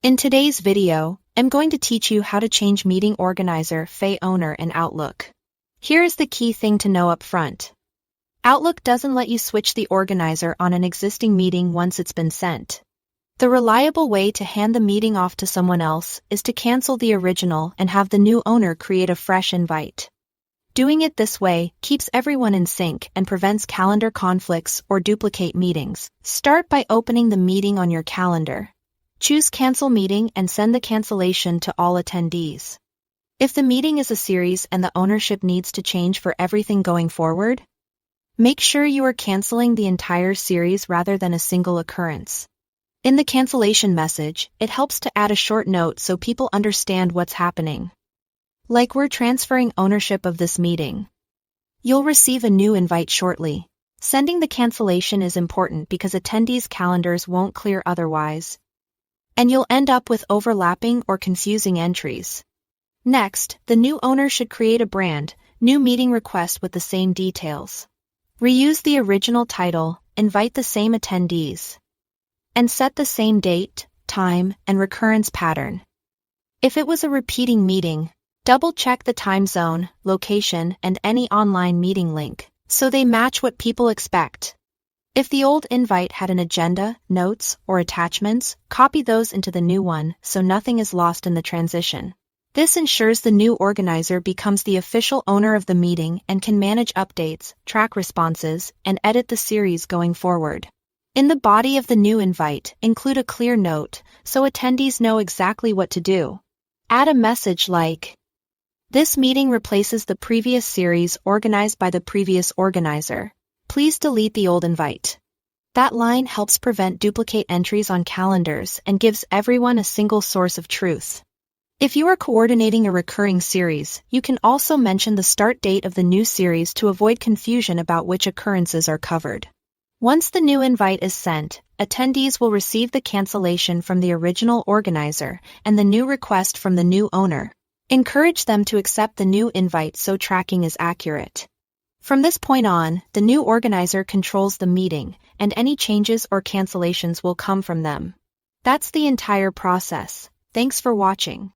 In today's video, I'm going to teach you how to change meeting organizer owner in Outlook. Here is the key thing to know up front. Outlook doesn't let you switch the organizer on an existing meeting once it's been sent. The reliable way to hand the meeting off to someone else is to cancel the original and have the new owner create a fresh invite. Doing it this way keeps everyone in sync and prevents calendar conflicts or duplicate meetings. Start by opening the meeting on your calendar. Choose Cancel Meeting and send the cancellation to all attendees. If the meeting is a series and the ownership needs to change for everything going forward, make sure you are canceling the entire series rather than a single occurrence. In the cancellation message, it helps to add a short note so people understand what's happening. Like, we're transferring ownership of this meeting. You'll receive a new invite shortly. Sending the cancellation is important because attendees' calendars won't clear otherwise, and you'll end up with overlapping or confusing entries. Next, the new owner should create a brand new meeting request with the same details. Reuse the original title, invite the same attendees, and set the same date, time, and recurrence pattern. If it was a repeating meeting, double-check the time zone, location, and any online meeting link, so they match what people expect. If the old invite had an agenda, notes, or attachments, copy those into the new one so nothing is lost in the transition. This ensures the new organizer becomes the official owner of the meeting and can manage updates, track responses, and edit the series going forward. In the body of the new invite, include a clear note so attendees know exactly what to do. Add a message like, "This meeting replaces the previous series organized by the previous organizer. Please delete the old invite." That line helps prevent duplicate entries on calendars and gives everyone a single source of truth. If you are coordinating a recurring series, you can also mention the start date of the new series to avoid confusion about which occurrences are covered. Once the new invite is sent, attendees will receive the cancellation from the original organizer and the new request from the new owner. Encourage them to accept the new invite so tracking is accurate. From this point on, the new organizer controls the meeting, and any changes or cancellations will come from them. That's the entire process. Thanks for watching.